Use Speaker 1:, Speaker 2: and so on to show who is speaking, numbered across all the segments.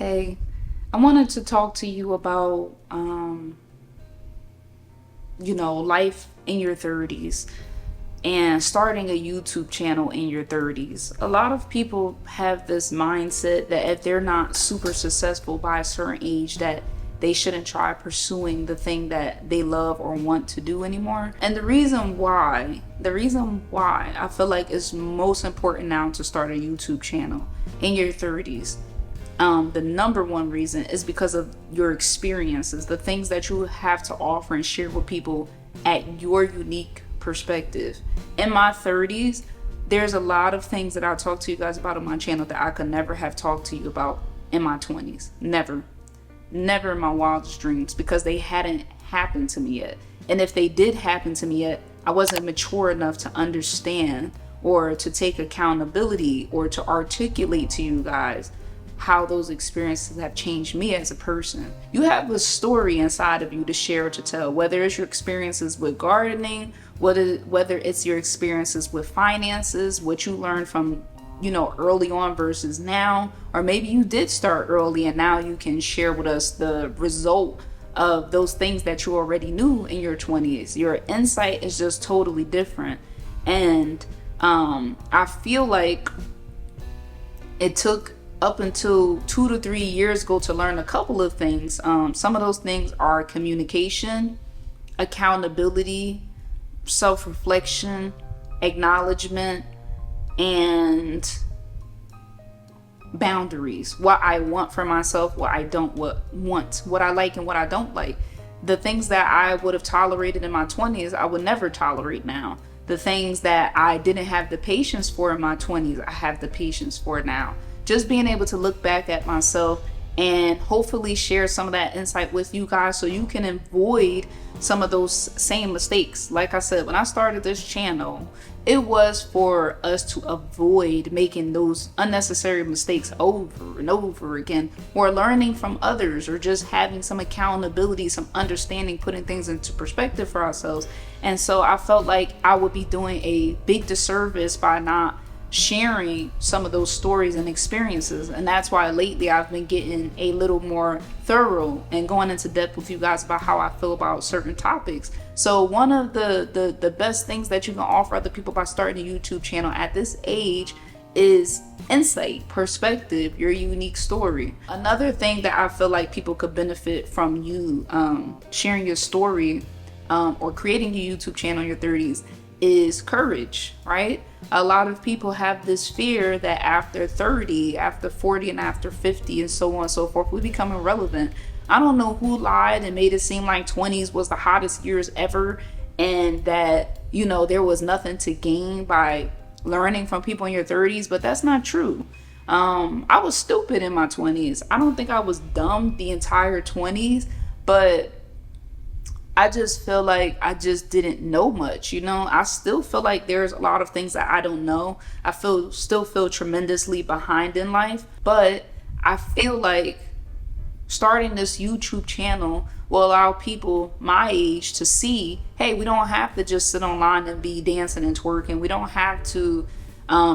Speaker 1: Hey, I wanted to talk to you about, life in your 30s and starting a YouTube channel in your 30s. A lot of people have this mindset that if they're not super successful by a certain age, that they shouldn't try pursuing the thing that they love or want to do anymore. And the reason why I feel like it's most important now to start a YouTube channel in your 30s, the number one reason is because of your experiences, the things that you have to offer and share with people at your unique perspective. In my 30s, there's a lot of things that I'll talk to you guys about on my channel that I could never have talked to you about in my 20s. Never in my wildest dreams, because they hadn't happened to me yet. And if they did happen to me yet, I wasn't mature enough to understand or to take accountability or to articulate to you guys how those experiences have changed me as a person. You have a story inside of you to share or to tell, whether it's your experiences with gardening, whether it's your experiences with finances, what you learned from early on versus now, or maybe you did start early and now you can share with us the result of those things that you already knew in your 20s. Your insight is just totally different. And I feel like it took up until 2 to 3 years ago to learn a couple of things. Some of those things are communication, accountability, self-reflection, acknowledgement, and boundaries. What I want for myself, what I don't want, what I like and what I don't like. The things that I would have tolerated in my 20s, I would never tolerate now. The things that I didn't have the patience for in my 20s, I have the patience for now. Just being able to look back at myself and hopefully share some of that insight with you guys so you can avoid some of those same mistakes. Like I said, when I started this channel, it was for us to avoid making those unnecessary mistakes over and over again, or learning from others, or just having some accountability, some understanding, putting things into perspective for ourselves. And so I felt like I would be doing a big disservice by not sharing some of those stories and experiences. And that's why lately I've been getting a little more thorough and going into depth with you guys about how I feel about certain topics. So one of the best things that you can offer other people by starting a YouTube channel at this age is insight, perspective, your unique story. Another thing that I feel like people could benefit from you sharing your story or creating your YouTube channel in your 30s is courage, right? A lot of people have this fear that after 30, after 40, and after 50, and so on and so forth, we become irrelevant. I don't know who lied and made it seem like 20s was the hottest years ever, and that, there was nothing to gain by learning from people in your 30s, but that's not true. I was stupid in my 20s. I don't think I was dumb the entire 20s, but I just feel like I just didn't know much. I still feel like there's a lot of things that I don't know. I still feel tremendously behind in life, but I feel like starting this YouTube channel will allow people my age to see, hey, we don't have to just sit online and be dancing and twerking. We don't have to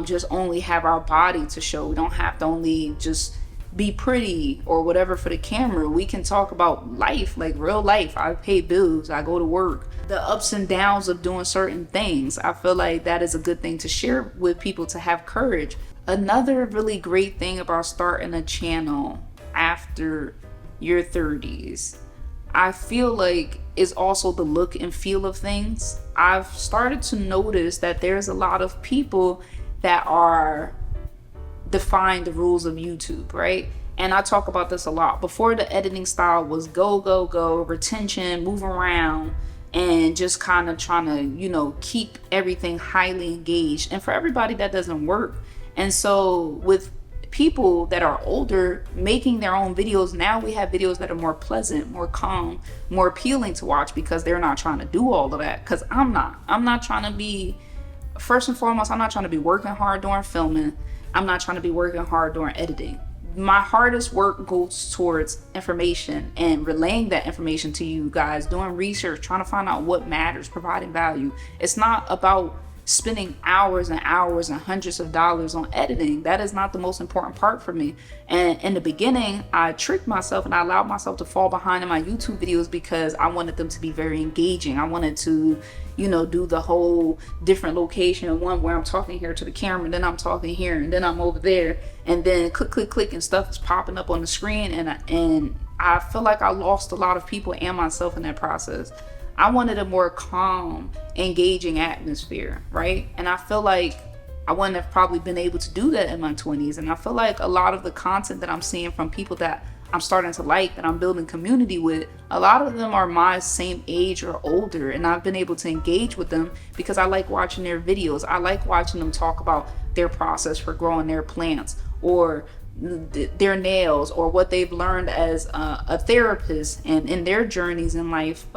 Speaker 1: just only have our body to show. We don't have to only just be pretty or whatever for the camera. We can talk about life, like real life. I pay bills, I go to work, the ups and downs of doing certain things. I feel like that is a good thing to share with people, to have courage. Another really great thing about starting a channel after your 30s, I feel like, is also the look and feel of things. I've started to notice that there's a lot of people that are define the rules of YouTube, right? And I talk about this a lot. Before, the editing style was go, go, go, retention, move around, and just kind of trying to, keep everything highly engaged. And for everybody, that doesn't work. And so with people that are older making their own videos, now we have videos that are more pleasant, more calm, more appealing to watch, because they're not trying to do all of that. Because I'm not trying to be, first and foremost, I'm not trying to be working hard during filming. I'm not trying to be working hard during editing. My hardest work goes towards information and relaying that information to you guys, doing research, trying to find out what matters, providing value. It's not about spending hours and hours and hundreds of dollars on editing. That is not the most important part for me. And in the beginning, I tricked myself and I allowed myself to fall behind in my YouTube videos because I wanted them to be very engaging. I wanted to, do the whole different location, one where I'm talking here to the camera, and then I'm talking here, and then I'm over there, and then click, click, click, and stuff is popping up on the screen. And I feel like I lost a lot of people and myself in that process. I wanted a more calm, engaging atmosphere, right? And I feel like I wouldn't have probably been able to do that in my 20s. And I feel like a lot of the content that I'm seeing from people that I'm starting to like, that I'm building community with, a lot of them are my same age or older. And I've been able to engage with them because I like watching their videos. I like watching them talk about their process for growing their plants, or their nails, or what they've learned as a therapist and in their journeys in life,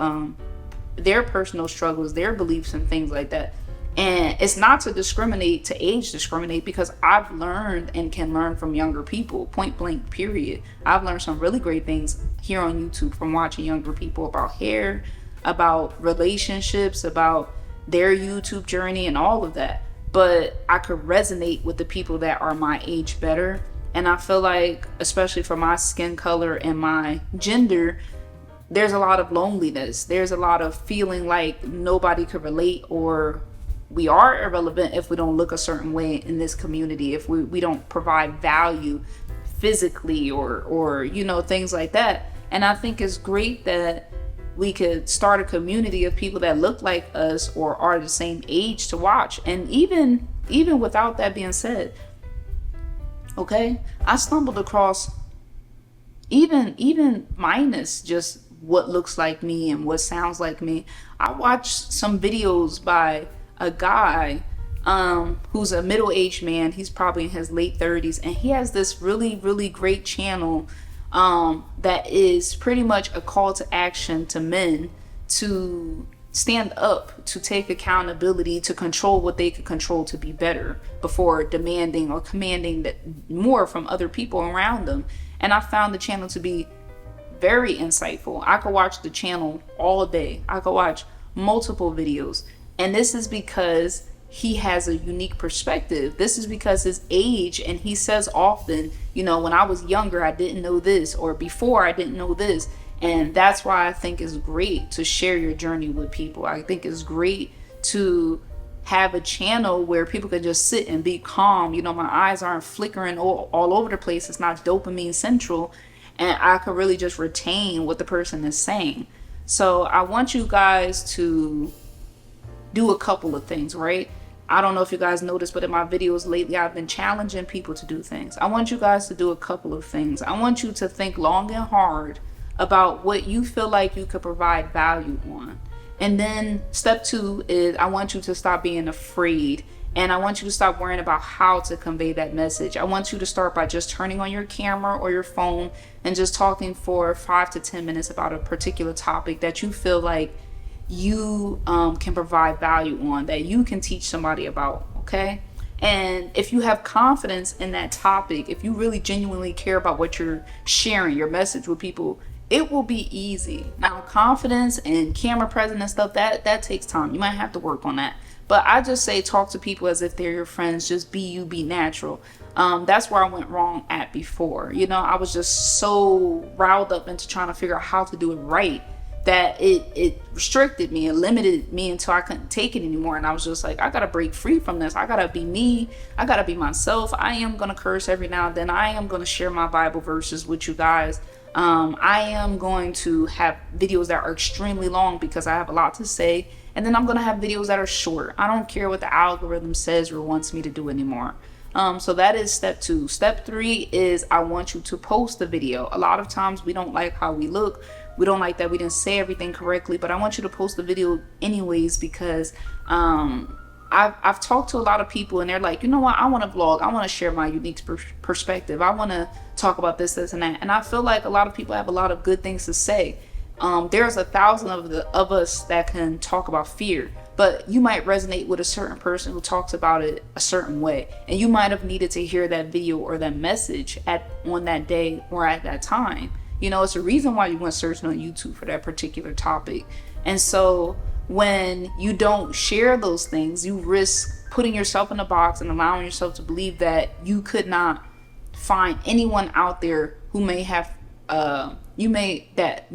Speaker 1: their personal struggles, their beliefs and things like that. And it's not to discriminate, to age discriminate, because I've learned and can learn from younger people, point blank, period. I've learned some really great things here on YouTube from watching younger people about hair, about relationships, about their YouTube journey and all of that. But I could resonate with the people that are my age better. And I feel like, especially for my skin color and my gender, there's a lot of loneliness. There's a lot of feeling like nobody could relate, or we are irrelevant if we don't look a certain way in this community, if we don't provide value physically or things like that. And I think it's great that we could start a community of people that look like us or are the same age to watch. And even without that being said, okay, I stumbled across, even minus just what looks like me and what sounds like me, I watched some videos by a guy who's a middle-aged man. He's probably in his late 30s, and he has this really, really great channel that is pretty much a call to action to men to stand up, to take accountability, to control what they could control to be better before demanding or commanding that more from other people around them. And I found the channel to be very insightful. I could watch the channel all day. I could watch multiple videos. And this is because he has a unique perspective. This is because his age, and he says often, when I was younger, I didn't know this, or before I didn't know this. And that's why I think it's great to share your journey with people. I think it's great to have a channel where people can just sit and be calm. My eyes aren't flickering all over the place. It's not dopamine central. And I could really just retain what the person is saying. So I want you guys to do a couple of things, right? I don't know if you guys noticed, but in my videos lately, I've been challenging people to do things. I want you guys to do a couple of things. I want you to think long and hard about what you feel like you could provide value on. And then step 2 is I want you to stop being afraid. And I want you to stop worrying about how to convey that message. I want you to start by just turning on your camera or your phone and just talking for 5 to 10 minutes about a particular topic that you feel like you can provide value on, that you can teach somebody about, okay? And if you have confidence in that topic, if you really genuinely care about what you're sharing, your message with people, it will be easy. Now, confidence and camera presence and stuff, that takes time. You might have to work on that. But I just say talk to people as if they're your friends. Just be you, be natural. That's where I went wrong at before. I was just so riled up into trying to figure out how to do it right that it restricted me. It limited me until I couldn't take it anymore. And I was just like, I got to break free from this. I got to be me. I got to be myself. I am going to curse every now and then. I am going to share my Bible verses with you guys. I am going to have videos that are extremely long because I have a lot to say. And then I'm going to have videos that are short. I don't care what the algorithm says or wants me to do anymore. So that is step 2. Step 3 is I want you to post the video. A lot of times we don't like how we look. We don't like that we didn't say everything correctly, but I want you to post the video anyways because I've talked to a lot of people and they're like, you know what, I want to vlog. I want to share my unique perspective. I want to talk about this, and that. And I feel like a lot of people have a lot of good things to say. There's 1,000 of us that can talk about fear, but you might resonate with a certain person who talks about it a certain way, and you might have needed to hear that video or that message on that day or at that time. It's a reason why you went searching on YouTube for that particular topic. And so when you don't share those things, you risk putting yourself in a box and allowing yourself to believe that you could not find anyone out there who may have that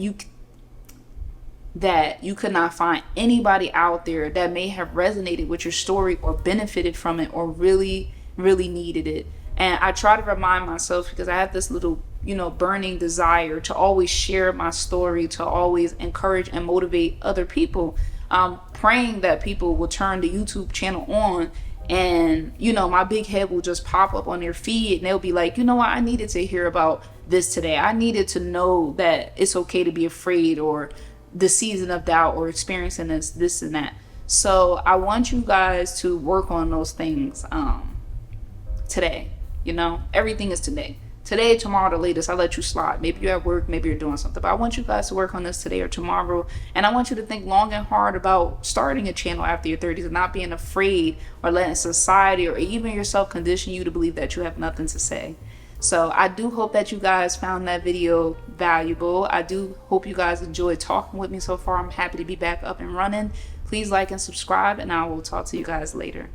Speaker 1: you could not find anybody out there that may have resonated with your story or benefited from it or really needed it. And I try to remind myself, because I have this little, burning desire to always share my story, to always encourage and motivate other people. Praying that people will turn the YouTube channel on and, my big head will just pop up on their feed and they'll be like, you know what, I needed to hear about this today. I needed to know that it's okay to be afraid, or the season of doubt, or experiencing this and that. So I want you guys to work on those things today. Everything is today. Today, tomorrow, the latest, I let you slide. Maybe you're at work, maybe you're doing something, but I want you guys to work on this today or tomorrow. And I want you to think long and hard about starting a channel after your 30s and not being afraid or letting society or even yourself condition you to believe that you have nothing to say. So I do hope that you guys found that video valuable. I do hope you guys enjoyed talking with me so far. I'm happy to be back up and running. Please like and subscribe, and I will talk to you guys later.